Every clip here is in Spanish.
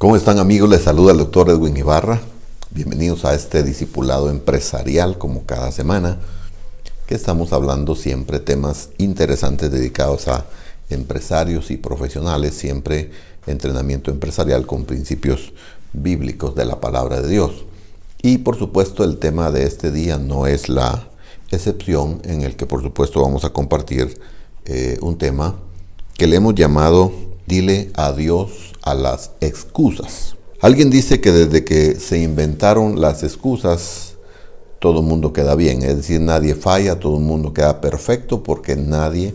¿Cómo están, amigos? Les saluda el doctor Edwin Ibarra. Bienvenidos a este discipulado empresarial, como cada semana, que estamos hablando siempre temas interesantes dedicados a empresarios y profesionales, siempre entrenamiento empresarial con principios bíblicos de la palabra de Dios. Y por supuesto el tema de este día no es la excepción, en el que por supuesto vamos a compartir un tema que le hemos llamado Dile adiós a las excusas. Alguien dice que desde que se inventaron las excusas, todo el mundo queda bien. Es decir, nadie falla, todo el mundo queda perfecto, porque nadie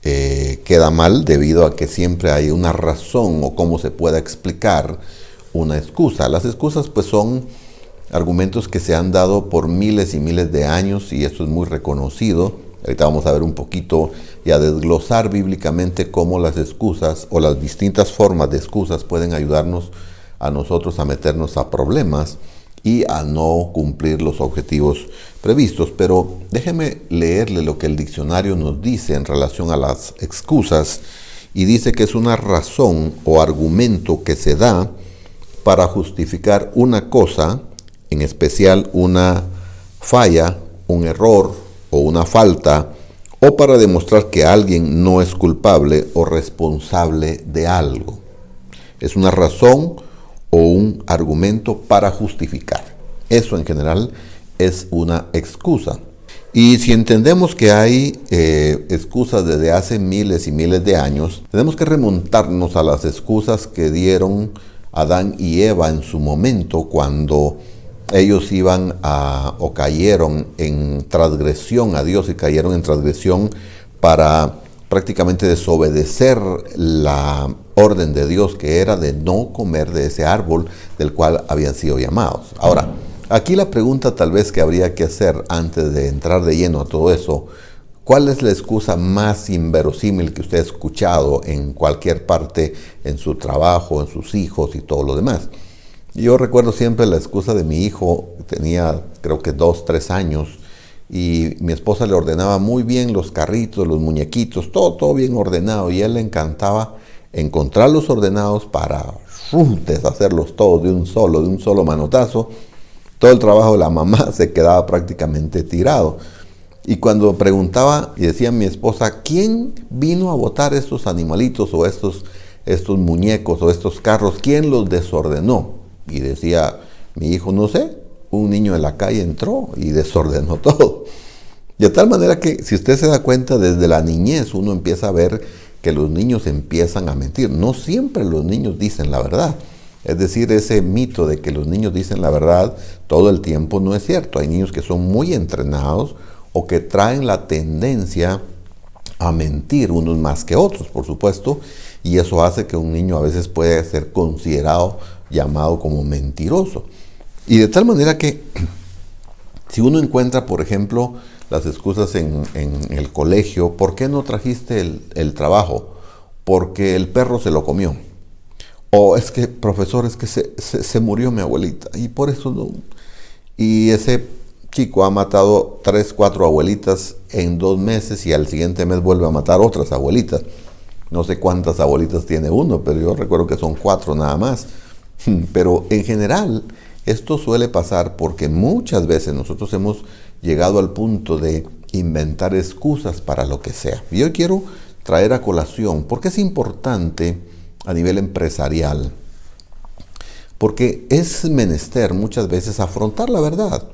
queda mal debido a que siempre hay una razón o cómo se pueda explicar una excusa. Las excusas pues son argumentos que se han dado por miles y miles de años, y esto es muy reconocido. Ahorita vamos a ver un poquito y a desglosar bíblicamente cómo las excusas o las distintas formas de excusas pueden ayudarnos a nosotros a meternos a problemas y a no cumplir los objetivos previstos. Pero déjeme leerle lo que el diccionario nos dice en relación a las excusas, y dice que es una razón o argumento que se da para justificar una cosa, en especial una falla, un error o una falta, o para demostrar que alguien no es culpable o responsable de algo. Es una razón o un argumento para justificar. Eso en general es una excusa. Y si entendemos que hay excusas desde hace miles y miles de años, tenemos que remontarnos a las excusas que dieron Adán y Eva en su momento, cuando ellos iban o cayeron en transgresión a Dios, y cayeron en transgresión para prácticamente desobedecer la orden de Dios, que era de no comer de ese árbol del cual habían sido llamados. Ahora, aquí la pregunta tal vez que habría que hacer antes de entrar de lleno a todo eso: ¿cuál es la excusa más inverosímil que usted ha escuchado en cualquier parte, en su trabajo, en sus hijos y todo lo demás? Yo recuerdo siempre la excusa de mi hijo. Tenía creo que 2, 3 años, y mi esposa le ordenaba muy bien los carritos, los muñequitos, todo bien ordenado, y a él le encantaba encontrarlos ordenados para deshacerlos todos de un solo manotazo. Todo el trabajo de la mamá se quedaba prácticamente tirado. Y cuando preguntaba y decía mi esposa: ¿quién vino a botar estos animalitos o estos muñecos o estos carros? ¿Quién los desordenó? Y decía mi hijo: no sé, un niño en la calle entró y desordenó todo. De tal manera que, si usted se da cuenta, desde la niñez uno empieza a ver que los niños empiezan a mentir. No siempre los niños dicen la verdad. Es decir, ese mito de que los niños dicen la verdad todo el tiempo no es cierto. Hay niños que son muy entrenados o que traen la tendencia a mentir, unos más que otros, por supuesto, y eso hace que un niño a veces puede ser considerado, llamado como mentiroso. Y de tal manera que, si uno encuentra, por ejemplo, las excusas en el colegio: ¿por qué no trajiste el trabajo? Porque el perro se lo comió. O es que, profesor, es que se murió mi abuelita y por eso no. Y ese chico ha matado 3, 4 abuelitas en 2 meses, y al siguiente mes vuelve a matar otras abuelitas. No sé cuántas abuelitas tiene uno, pero yo recuerdo que son 4 nada más. Pero en general esto suele pasar porque muchas veces nosotros hemos llegado al punto de inventar excusas para lo que sea. Y yo quiero traer a colación porque es importante a nivel empresarial, porque es menester muchas veces afrontar la verdad.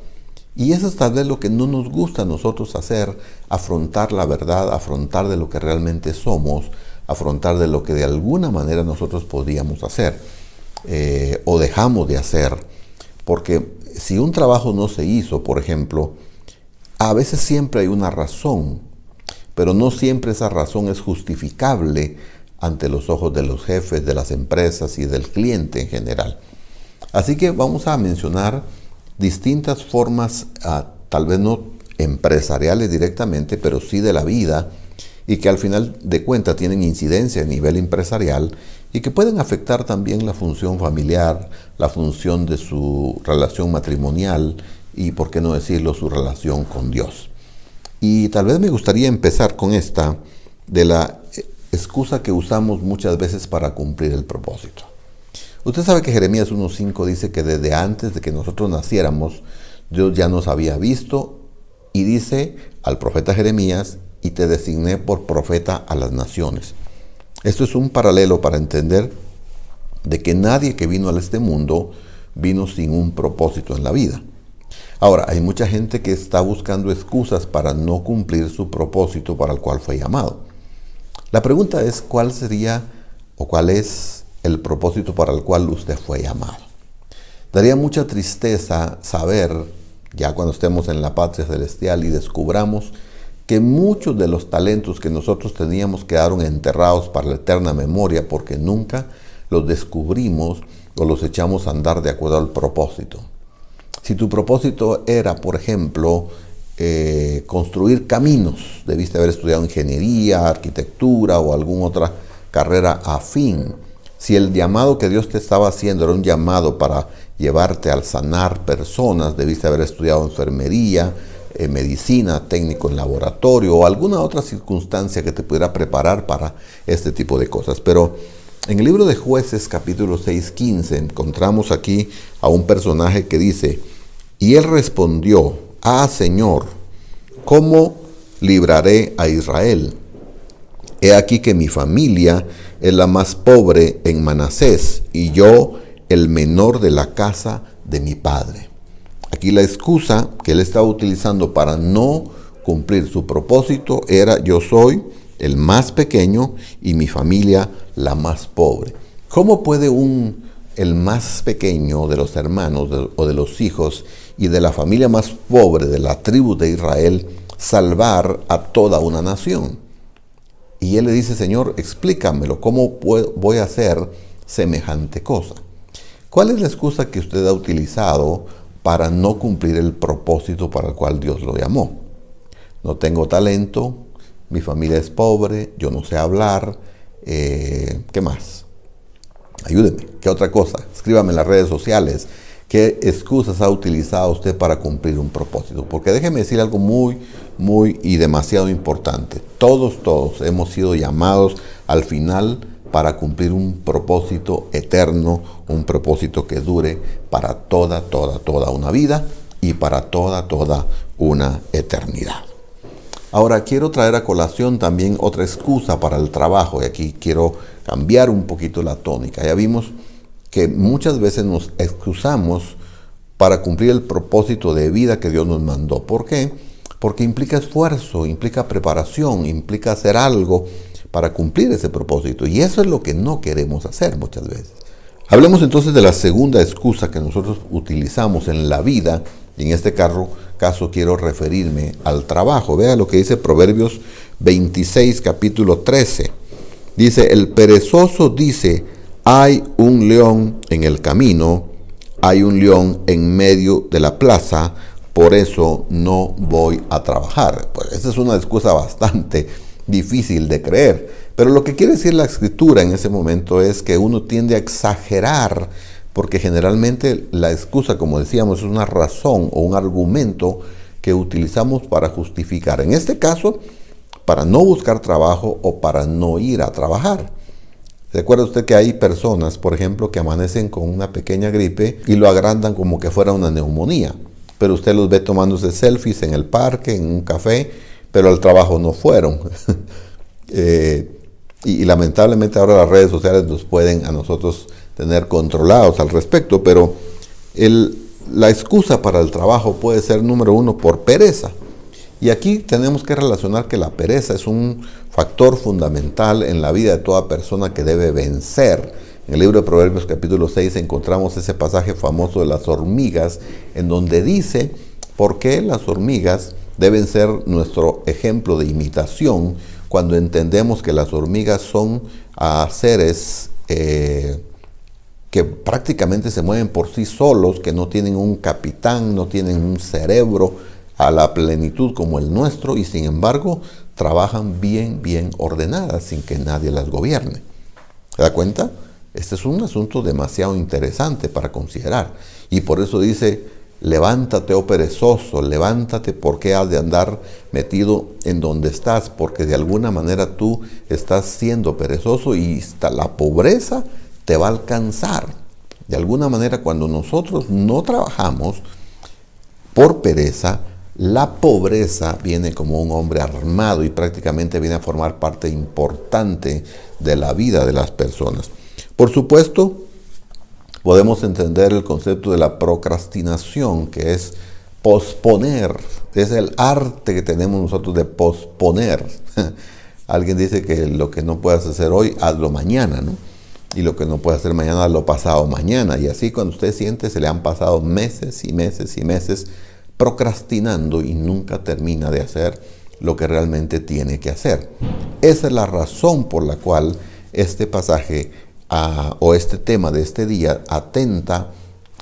Y eso es tal vez lo que no nos gusta a nosotros hacer: afrontar la verdad, afrontar de lo que realmente somos, afrontar de lo que de alguna manera nosotros podíamos hacer o dejamos de hacer. Porque si un trabajo no se hizo, por ejemplo, a veces siempre hay una razón, pero no siempre esa razón es justificable ante los ojos de los jefes, de las empresas y del cliente en general. Así que vamos a mencionar distintas formas, tal vez no empresariales directamente, pero sí de la vida, y que al final de cuentas tienen incidencia a nivel empresarial, y que pueden afectar también la función familiar, la función de su relación matrimonial y, por qué no decirlo, su relación con Dios. Y tal vez me gustaría empezar con esta de la excusa que usamos muchas veces para cumplir el propósito. Usted sabe que Jeremías 1:5 dice que desde antes de que nosotros naciéramos, Dios ya nos había visto y dice al profeta Jeremías, y te designé por profeta a las naciones. Esto es un paralelo para entender de que nadie que vino a este mundo vino sin un propósito en la vida. Ahora, hay mucha gente que está buscando excusas para no cumplir su propósito para el cual fue llamado. La pregunta es, ¿cuál sería o cuál es el propósito para el cual usted fue llamado? Daría mucha tristeza saber, ya cuando estemos en la patria celestial y descubramos que muchos de los talentos que nosotros teníamos quedaron enterrados para la eterna memoria porque nunca los descubrimos o los echamos a andar de acuerdo al propósito. Si tu propósito era, por ejemplo, construir caminos, debiste haber estudiado ingeniería, arquitectura o alguna otra carrera afín. Si el llamado que Dios te estaba haciendo era un llamado para llevarte al sanar personas, debiste haber estudiado enfermería, medicina, técnico en laboratorio o alguna otra circunstancia que te pudiera preparar para este tipo de cosas. Pero en el libro de Jueces, capítulo 6:15, encontramos aquí a un personaje que dice: y él respondió: ah, Señor, ¿cómo libraré a Israel? He aquí que mi familia es la más pobre en Manasés y yo el menor de la casa de mi padre. Aquí la excusa que él estaba utilizando para no cumplir su propósito era: yo soy el más pequeño y mi familia la más pobre. ¿Cómo puede el más pequeño de los hermanos o de los hijos y de la familia más pobre de la tribu de Israel salvar a toda una nación? Y él le dice: Señor, explícamelo, ¿cómo voy a hacer semejante cosa? ¿Cuál es la excusa que usted ha utilizado para no cumplir el propósito para el cual Dios lo llamó? No tengo talento, mi familia es pobre, yo no sé hablar, ¿qué más? Ayúdeme, ¿qué otra cosa? Escríbame en las redes sociales. ¿Qué excusas ha utilizado usted para cumplir un propósito? Porque déjeme decir algo muy y demasiado importante. Todos hemos sido llamados al final para cumplir un propósito eterno, un propósito que dure para toda una vida y para toda una eternidad. Ahora quiero traer a colación también otra excusa para el trabajo, y aquí quiero cambiar un poquito la tónica. Ya vimos que muchas veces nos excusamos para cumplir el propósito de vida que Dios nos mandó. ¿Por qué? Porque implica esfuerzo, implica preparación, implica hacer algo para cumplir ese propósito. Y eso es lo que no queremos hacer muchas veces. Hablemos entonces de la segunda excusa que nosotros utilizamos en la vida, y en este caso quiero referirme al trabajo. Vea lo que dice Proverbios 26, capítulo 13. Dice: el perezoso dice: hay un león en el camino, hay un león en medio de la plaza, por eso no voy a trabajar. Pues esa es una excusa bastante difícil de creer. Pero lo que quiere decir la escritura en ese momento es que uno tiende a exagerar, porque generalmente la excusa, como decíamos, es una razón o un argumento que utilizamos para justificar. En este caso, para no buscar trabajo o para no ir a trabajar. ¿Recuerda usted que hay personas, por ejemplo, que amanecen con una pequeña gripe y lo agrandan como que fuera una neumonía? Pero usted los ve tomándose selfies en el parque, en un café, pero al trabajo no fueron. Y lamentablemente ahora las redes sociales nos pueden a nosotros tener controlados al respecto, pero la excusa para el trabajo puede ser, número uno, por pereza. Y aquí tenemos que relacionar que la pereza es un factor fundamental en la vida de toda persona que debe vencer. En el libro de Proverbios capítulo 6 encontramos ese pasaje famoso de las hormigas, en donde dice por qué las hormigas deben ser nuestro ejemplo de imitación, cuando entendemos que las hormigas son seres que prácticamente se mueven por sí solos, que no tienen un capitán, no tienen un cerebro a la plenitud como el nuestro, y sin embargo trabajan bien ordenadas sin que nadie las gobierne. ¿Se da cuenta? Este es un asunto demasiado interesante para considerar, y por eso dice: levántate, oh perezoso, levántate, porque has de andar metido en donde estás, porque de alguna manera tú estás siendo perezoso y la pobreza te va a alcanzar. De alguna manera, cuando nosotros no trabajamos por pereza, la pobreza viene como un hombre armado y prácticamente viene a formar parte importante de la vida de las personas. Por supuesto, podemos entender el concepto de la procrastinación, que es posponer. Es el arte que tenemos nosotros de posponer. Alguien dice que lo que no puedas hacer hoy, hazlo mañana, ¿no? Y lo que no puedes hacer mañana, hazlo pasado mañana. Y así cuando usted siente, se le han pasado meses y meses y meses procrastinando y nunca termina de hacer lo que realmente tiene que hacer. Esa es la razón por la cual este pasaje o este tema de este día atenta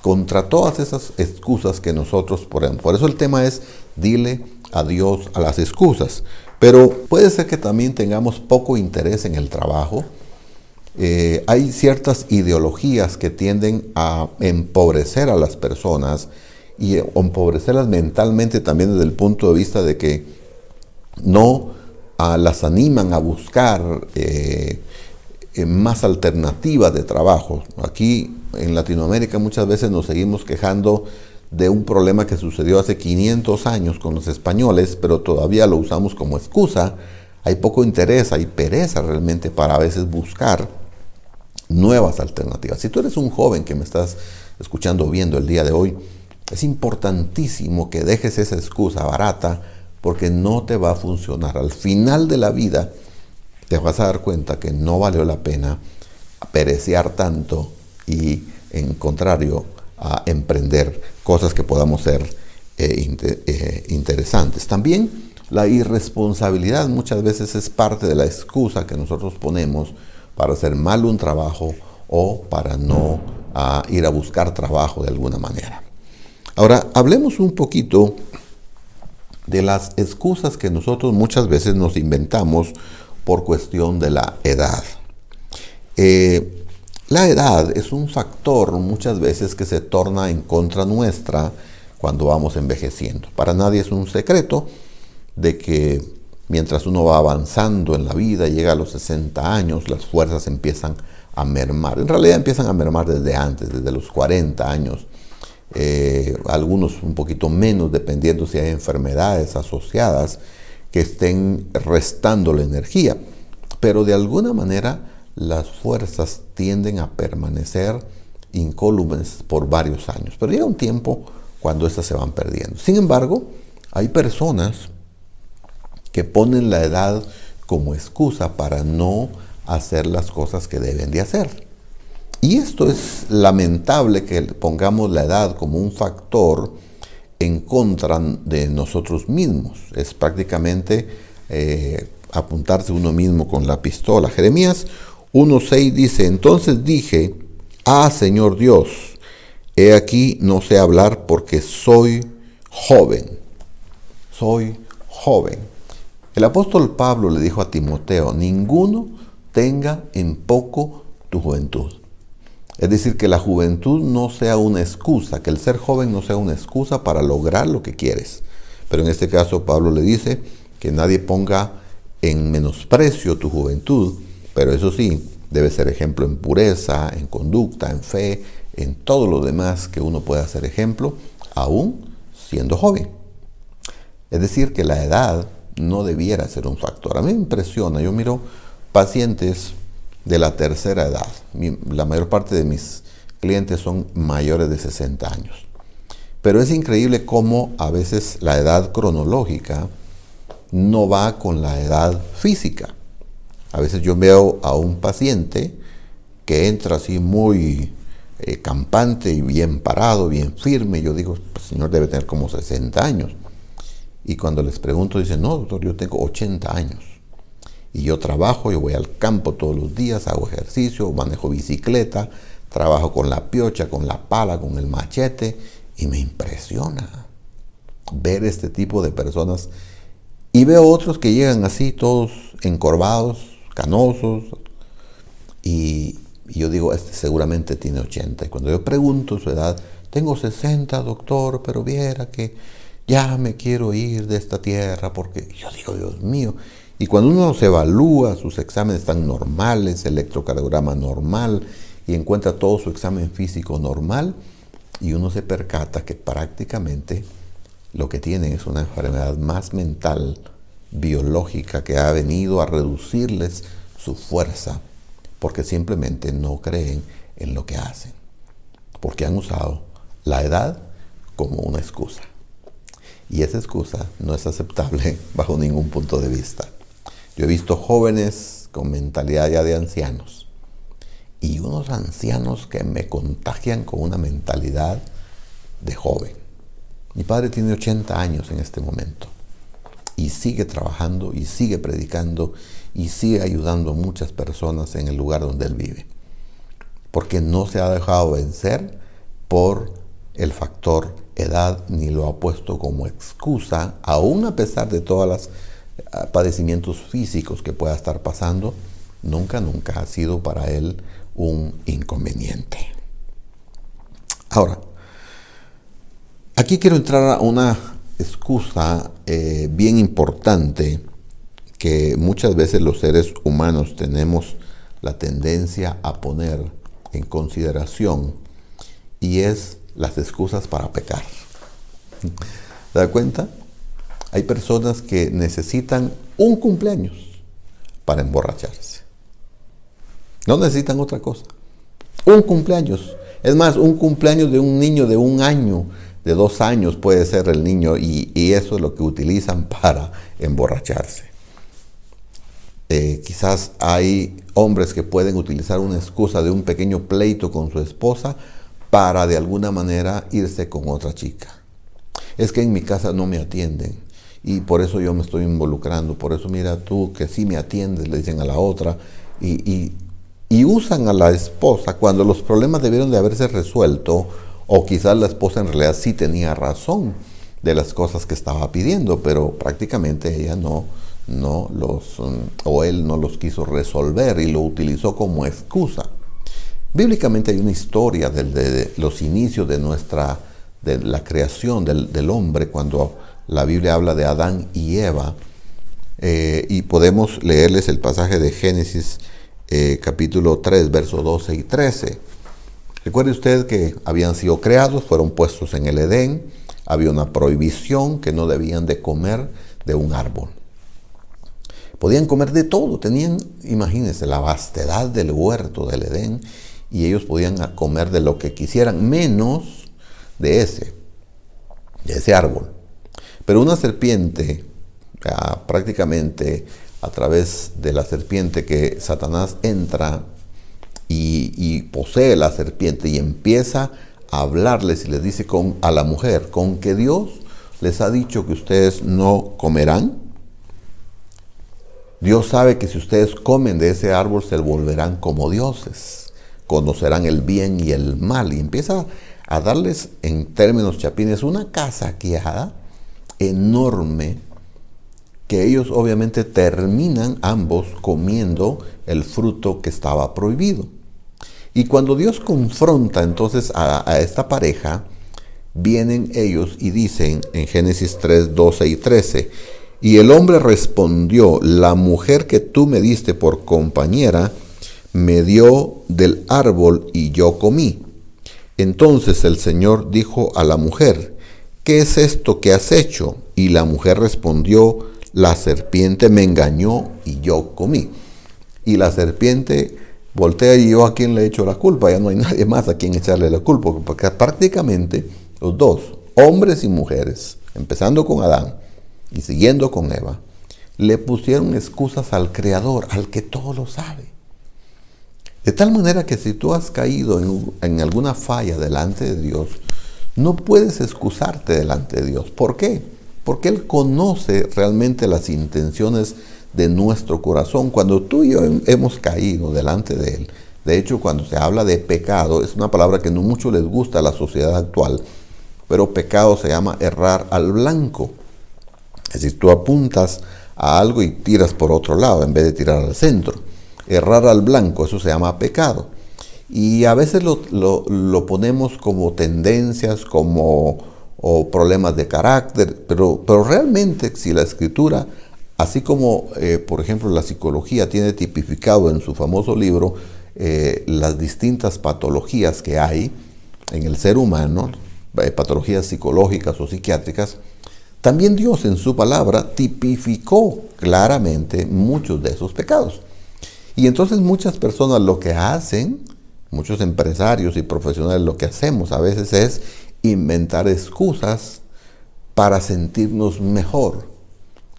contra todas esas excusas que nosotros ponemos. Por eso el tema es: dile adiós a las excusas. Pero puede ser que también tengamos poco interés en el trabajo. Hay ciertas ideologías que tienden a empobrecer a las personas y empobrecerlas mentalmente también desde el punto de vista de que no las animan a buscar más alternativas de trabajo. Aquí en Latinoamérica muchas veces nos seguimos quejando de un problema que sucedió hace 500 años con los españoles, pero todavía lo usamos como excusa. Hay poco interés, hay pereza realmente para a veces buscar nuevas alternativas. Si tú eres un joven que me estás escuchando o viendo el día de hoy, es importantísimo que dejes esa excusa barata, porque no te va a funcionar. Al final de la vida te vas a dar cuenta que no valió la pena perecear tanto y, en contrario, a emprender cosas que podamos ser interesantes. También la irresponsabilidad muchas veces es parte de la excusa que nosotros ponemos para hacer mal un trabajo o para no ir a buscar trabajo de alguna manera. Ahora, hablemos un poquito de las excusas que nosotros muchas veces nos inventamos por cuestión de la edad. La edad es un factor muchas veces que se torna en contra nuestra cuando vamos envejeciendo. Para nadie es un secreto de que mientras uno va avanzando en la vida, llega a los 60 años, las fuerzas empiezan a mermar. En realidad empiezan a mermar desde antes, desde los 40 años. Algunos un poquito menos, dependiendo si hay enfermedades asociadas que estén restando la energía. Pero de alguna manera las fuerzas tienden a permanecer incólumes por varios años. Pero llega un tiempo cuando estas se van perdiendo. Sin embargo, hay personas que ponen la edad como excusa para no hacer las cosas que deben de hacer. Y esto es lamentable, que pongamos la edad como un factor en contra de nosotros mismos. Es prácticamente apuntarse uno mismo con la pistola. Jeremías 1:6 dice: entonces dije, Señor Dios, he aquí no sé hablar porque soy joven. Soy joven. El apóstol Pablo le dijo a Timoteo: ninguno tenga en poco tu juventud. Es decir, que la juventud no sea una excusa, que el ser joven no sea una excusa para lograr lo que quieres. Pero en este caso Pablo le dice que nadie ponga en menosprecio tu juventud, pero eso sí, debe ser ejemplo en pureza, en conducta, en fe, en todo lo demás que uno pueda ser ejemplo, aún siendo joven. Es decir, que la edad no debiera ser un factor. A mí me impresiona, yo miro pacientes de la tercera edad. La mayor parte de mis clientes son mayores de 60 años. Pero es increíble cómo a veces la edad cronológica no va con la edad física. A veces yo veo a un paciente que entra así muy campante y bien parado, bien firme. Yo digo, el señor debe tener como 60 años. Y cuando les pregunto, dicen: no, doctor, yo tengo 80 años. Y yo trabajo, yo voy al campo todos los días, hago ejercicio, manejo bicicleta, trabajo con la piocha, con la pala, con el machete. Y me impresiona ver este tipo de personas. Y veo otros que llegan así, todos encorvados, canosos. Y yo digo, este seguramente tiene 80. Y cuando yo pregunto su edad, tengo 60, doctor, pero viera que ya me quiero ir de esta tierra, porque yo digo, Dios mío. Y cuando uno se evalúa, sus exámenes están normales, electrocardiograma normal, y encuentra todo su examen físico normal y uno se percata que prácticamente lo que tienen es una enfermedad más mental, biológica, que ha venido a reducirles su fuerza porque simplemente no creen en lo que hacen, porque han usado la edad como una excusa. Y esa excusa no es aceptable bajo ningún punto de vista. Yo he visto jóvenes con mentalidad ya de ancianos y unos ancianos que me contagian con una mentalidad de joven. Mi padre tiene 80 años en este momento y sigue trabajando y sigue predicando y sigue ayudando a muchas personas en el lugar donde él vive, porque no se ha dejado vencer por el factor edad ni lo ha puesto como excusa, aún a pesar de todos los padecimientos físicos que pueda estar pasando. Nunca ha sido para él un inconveniente. Ahora, aquí quiero entrar a una excusa bien importante que muchas veces los seres humanos tenemos la tendencia a poner en consideración, y es las excusas para pecar. ¿Se da cuenta? Hay personas que necesitan un cumpleaños para emborracharse. No necesitan otra cosa. Un cumpleaños. Es más, un cumpleaños de un niño de 1 año, de 2 años puede ser el niño, y eso es lo que utilizan para emborracharse. Quizás hay hombres que pueden utilizar una excusa de un pequeño pleito con su esposa para de alguna manera irse con otra chica. Es que en mi casa no me atienden y por eso yo me estoy involucrando. Por eso mira tú que sí me atiendes, le dicen a la otra, y usan a la esposa cuando los problemas debieron de haberse resuelto, o quizás la esposa en realidad sí tenía razón de las cosas que estaba pidiendo, pero prácticamente ella o él no los quiso resolver y lo utilizó como excusa. Bíblicamente hay una historia de los inicios de la creación del hombre, cuando la Biblia habla de Adán y Eva, y podemos leerles el pasaje de Génesis capítulo 3, versos 12 y 13. Recuerde usted que habían sido creados, fueron puestos en el Edén, había una prohibición que no debían de comer de un árbol. Podían comer de todo, tenían, imagínense, la vastedad del huerto del Edén, y ellos podían comer de lo que quisieran, menos de ese árbol. Pero una serpiente, prácticamente a través de la serpiente que Satanás entra y posee la serpiente y empieza a hablarles y les dice a la mujer, con que Dios les ha dicho que ustedes no comerán. Dios sabe que si ustedes comen de ese árbol se volverán como dioses, conocerán el bien y el mal. Y empieza a darles, en términos chapines, una casaqueada enorme, que ellos obviamente terminan ambos comiendo el fruto que estaba prohibido. Y cuando Dios confronta entonces a esta pareja, vienen ellos y dicen en Génesis 3, 12 y 13, y el hombre respondió, la mujer que tú me diste por compañera me dio del árbol y yo comí. Entonces el Señor dijo a la mujer, ¿qué es esto que has hecho? Y la mujer respondió, la serpiente me engañó y yo comí. Y la serpiente voltea, y yo a quién le echo la culpa, ya no hay nadie más a quien echarle la culpa, porque prácticamente los dos, hombres y mujeres, empezando con Adán y siguiendo con Eva, le pusieron excusas al Creador, al que todo lo sabe. De tal manera que si tú has caído en alguna falla delante de Dios, no puedes excusarte delante de Dios. ¿Por qué? Porque Él conoce realmente las intenciones de nuestro corazón. Cuando tú y yo hemos caído delante de Él, de hecho, cuando se habla de pecado, es una palabra que no mucho les gusta a la sociedad actual, pero pecado se llama errar al blanco. Es decir, tú apuntas a algo y tiras por otro lado en vez de tirar al centro. Errar al blanco, eso se llama pecado. Y a veces lo ponemos como tendencias, o problemas de carácter, pero realmente si la Escritura, así como por ejemplo la psicología tiene tipificado en su famoso libro las distintas patologías que hay en el ser humano, patologías psicológicas o psiquiátricas, también Dios en su palabra tipificó claramente muchos de esos pecados. Y entonces muchas personas lo que hacen, muchos empresarios y profesionales lo que hacemos a veces es inventar excusas para sentirnos mejor,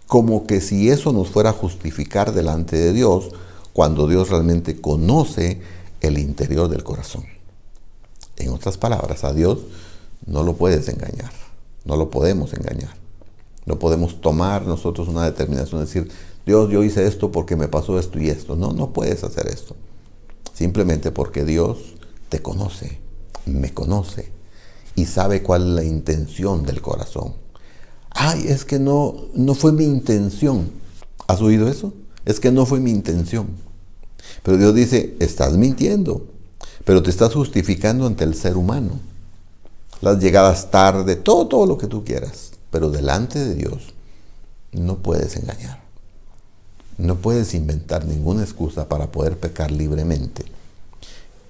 como que si eso nos fuera a justificar delante de Dios, cuando Dios realmente conoce el interior del corazón. En otras palabras, a Dios no lo puedes engañar, no lo podemos engañar. No podemos tomar nosotros una determinación de decir, Dios, yo hice esto porque me pasó esto y esto. No, no puedes hacer esto. Simplemente porque Dios te conoce, me conoce y sabe cuál es la intención del corazón. Ay, es que no fue mi intención. ¿Has oído eso? Es que no fue mi intención. Pero Dios dice, estás mintiendo, pero te estás justificando ante el ser humano. Las llegadas tarde, todo lo que tú quieras. Pero delante de Dios no puedes engañar. No puedes inventar ninguna excusa para poder pecar libremente.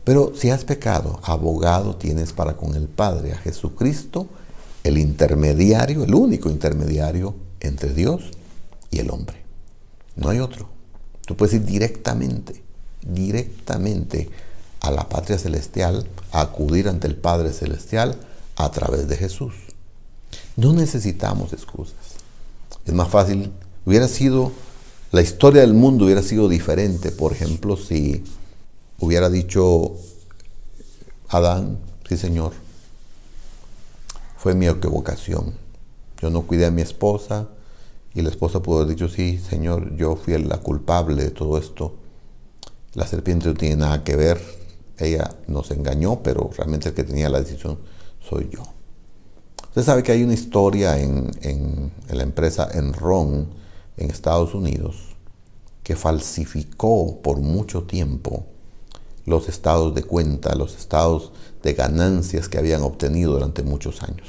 Pero si has pecado, abogado tienes para con el Padre, a Jesucristo, el intermediario, el único intermediario entre Dios y el hombre. No hay otro. Tú puedes ir directamente a la patria celestial, a acudir ante el Padre celestial a través de Jesús. No necesitamos excusas. Es más fácil, la historia del mundo hubiera sido diferente, por ejemplo, si hubiera dicho Adán, sí Señor, fue mi equivocación. Yo no cuidé a mi esposa y la esposa pudo haber dicho, sí Señor, yo fui la culpable de todo esto. La serpiente no tiene nada que ver, ella nos engañó, pero realmente el que tenía la decisión soy yo. Usted sabe que hay una historia en la empresa Enron en Estados Unidos que falsificó por mucho tiempo los estados de cuenta, los estados de ganancias que habían obtenido durante muchos años.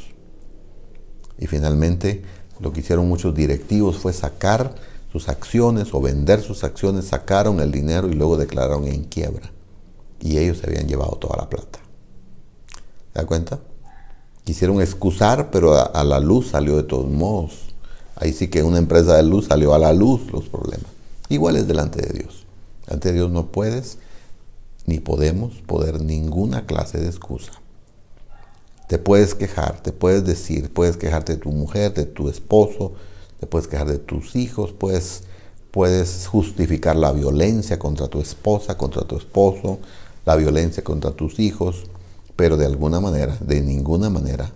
Y finalmente lo que hicieron muchos directivos fue sacar sus acciones o vender sus acciones, sacaron el dinero y luego declararon en quiebra. Y ellos se habían llevado toda la plata. ¿Se da cuenta? Quisieron excusar, pero a la luz salió de todos modos. Ahí sí que una empresa de luz salió a la luz los problemas. Igual es delante de Dios. Delante de Dios no puedes ni podemos poner ninguna clase de excusa. Te puedes quejar, te puedes decir, puedes quejarte de tu mujer, de tu esposo, te puedes quejar de tus hijos, puedes justificar la violencia contra tu esposa, contra tu esposo, la violencia contra tus hijos, pero de alguna manera, de ninguna manera,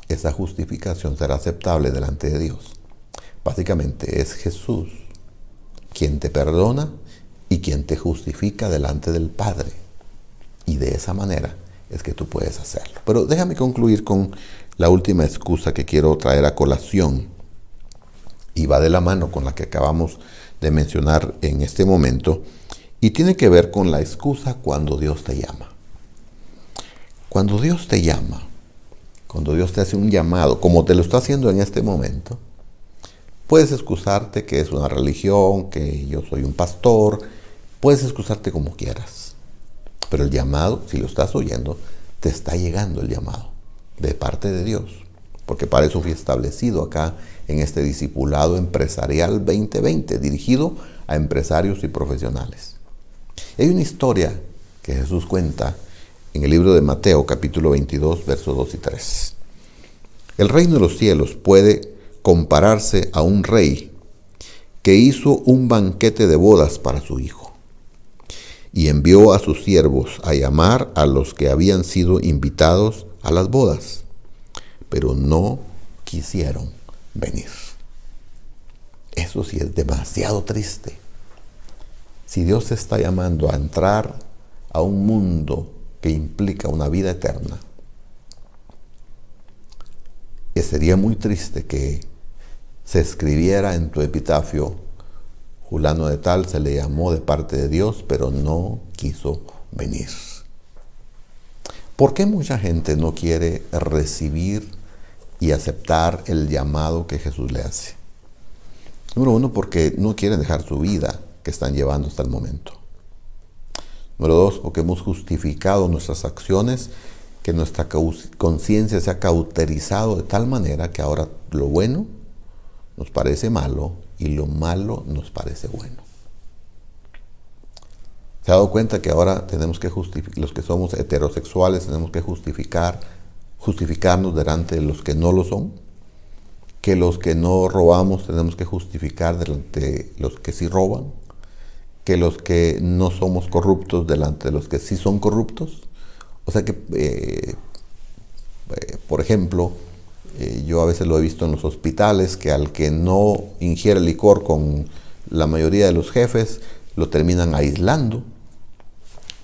esa justificación será aceptable delante de Dios. Básicamente es Jesús quien te perdona y quien te justifica delante del Padre. Y de esa manera es que tú puedes hacerlo. Pero déjame concluir con la última excusa que quiero traer a colación. Y va de la mano con la que acabamos de mencionar en este momento. Y tiene que ver con la excusa cuando Dios te llama. Cuando Dios te llama, cuando Dios te hace un llamado, como te lo está haciendo en este momento, puedes excusarte que es una religión, que yo soy un pastor, puedes excusarte como quieras. Pero el llamado, si lo estás oyendo, te está llegando el llamado de parte de Dios. Porque para eso fui establecido acá en este Discipulado Empresarial 2020, dirigido a empresarios y profesionales. Hay una historia que Jesús cuenta en el libro de Mateo, capítulo 22, versos 2 y 3. El reino de los cielos puede compararse a un rey que hizo un banquete de bodas para su hijo y envió a sus siervos a llamar a los que habían sido invitados a las bodas, pero no quisieron venir. Eso sí es demasiado triste. Si Dios te está llamando a entrar a un mundo que implica una vida eterna, que sería muy triste que se escribiera en tu epitafio, fulano de tal se le llamó de parte de Dios, pero no quiso venir. ¿Por qué mucha gente no quiere recibir y aceptar el llamado que Jesús le hace? Número uno, porque no quieren dejar su vida que están llevando hasta el momento. Número 2, porque hemos justificado nuestras acciones, que nuestra conciencia se ha cauterizado de tal manera que ahora lo bueno nos parece malo y lo malo nos parece bueno. ¿Se ha dado cuenta que ahora tenemos que justificar, los que somos heterosexuales tenemos que justificarnos delante de los que no lo son? Que los que no robamos tenemos que justificar delante de los que sí roban, que los que no somos corruptos delante de los que sí son corruptos. O sea que, por ejemplo, yo a veces lo he visto en los hospitales, que al que no ingiere licor con la mayoría de los jefes, lo terminan aislando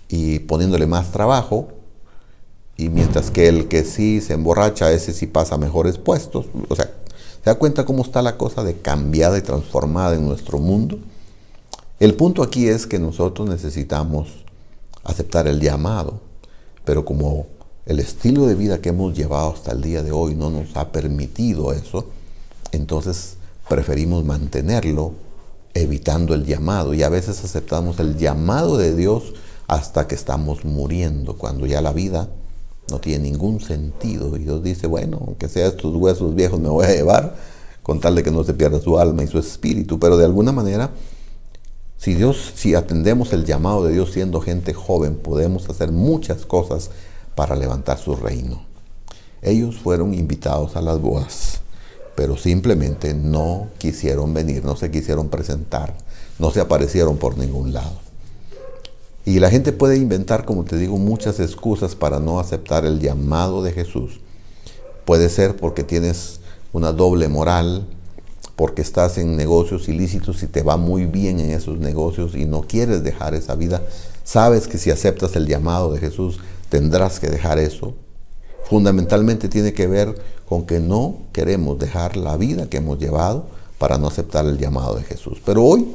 y poniéndole más trabajo, y mientras que el que sí se emborracha, ese sí pasa a mejores puestos. O sea, ¿se da cuenta cómo está la cosa de cambiada y transformada en nuestro mundo? El punto aquí es que nosotros necesitamos aceptar el llamado, pero como el estilo de vida que hemos llevado hasta el día de hoy no nos ha permitido eso, entonces preferimos mantenerlo evitando el llamado, y a veces aceptamos el llamado de Dios hasta que estamos muriendo, cuando ya la vida no tiene ningún sentido, y Dios dice, bueno, aunque sea estos huesos viejos me voy a llevar, con tal de que no se pierda su alma y su espíritu. Pero de alguna manera, si atendemos el llamado de Dios siendo gente joven, podemos hacer muchas cosas para levantar su reino. Ellos fueron invitados a las bodas, pero simplemente no quisieron venir, no se quisieron presentar, no se aparecieron por ningún lado. Y la gente puede inventar, como te digo, muchas excusas para no aceptar el llamado de Jesús. Puede ser porque tienes una doble moral, porque estás en negocios ilícitos y te va muy bien en esos negocios y no quieres dejar esa vida. Sabes que si aceptas el llamado de Jesús tendrás que dejar eso. Fundamentalmente tiene que ver con que no queremos dejar la vida que hemos llevado para no aceptar el llamado de Jesús. Pero hoy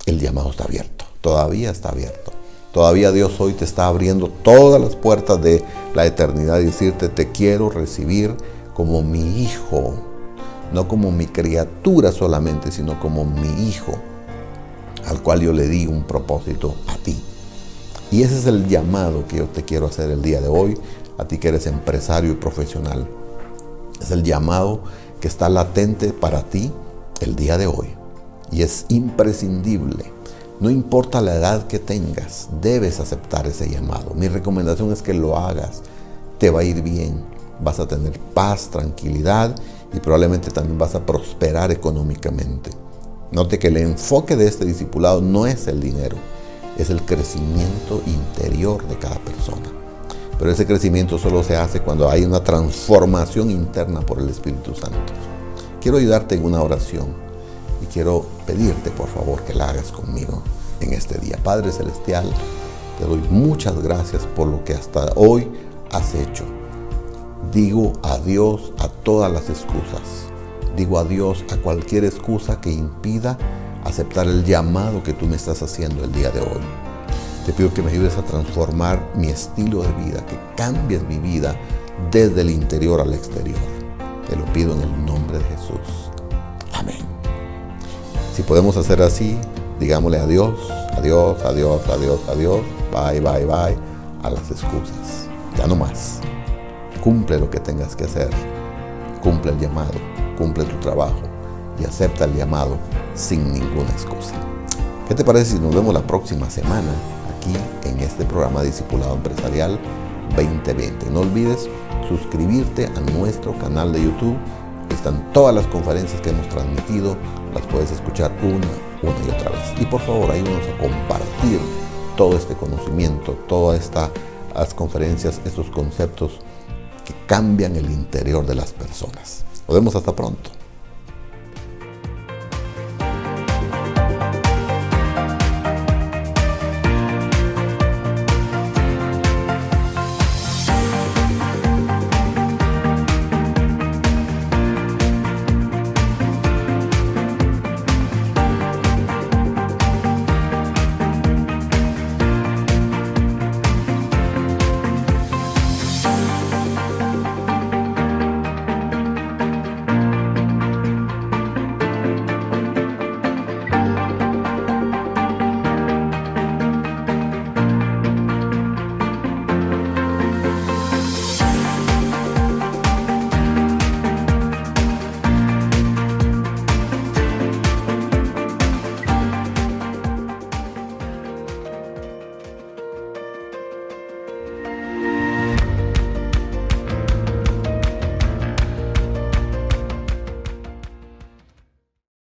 el llamado está abierto, todavía está abierto. Todavía Dios hoy te está abriendo todas las puertas de la eternidad y decirte, te quiero recibir como mi hijo, no como mi criatura solamente, sino como mi hijo, al cual yo le di un propósito a ti. Y ese es el llamado que yo te quiero hacer el día de hoy, a ti que eres empresario y profesional. Es el llamado que está latente para ti el día de hoy. Y es imprescindible. No importa la edad que tengas, debes aceptar ese llamado. Mi recomendación es que lo hagas. Te va a ir bien. Vas a tener paz, tranquilidad y probablemente también vas a prosperar económicamente. Note que el enfoque de este discipulado no es el dinero, es el crecimiento interior de cada persona. Pero ese crecimiento solo se hace cuando hay una transformación interna por el Espíritu Santo. Quiero ayudarte en una oración. Y quiero pedirte, por favor, que la hagas conmigo en este día. Padre Celestial, te doy muchas gracias por lo que hasta hoy has hecho. Digo adiós a todas las excusas. Digo adiós a cualquier excusa que impida aceptar el llamado que tú me estás haciendo el día de hoy. Te pido que me ayudes a transformar mi estilo de vida, que cambies mi vida desde el interior al exterior. Te lo pido en el nombre de Jesús. Amén. Si podemos hacer así, digámosle adiós, adiós, adiós, adiós, adiós, bye, bye, bye, a las excusas. Ya no más. Cumple lo que tengas que hacer. Cumple el llamado, cumple tu trabajo y acepta el llamado sin ninguna excusa. ¿Qué te parece si nos vemos la próxima semana aquí en este programa Discipulado Empresarial 2020? No olvides suscribirte a nuestro canal de YouTube. Están todas las conferencias que hemos transmitido, las puedes escuchar una y otra vez. Y por favor, ayúdanos a compartir todo este conocimiento, todas estas conferencias, estos conceptos que cambian el interior de las personas. Nos vemos hasta pronto.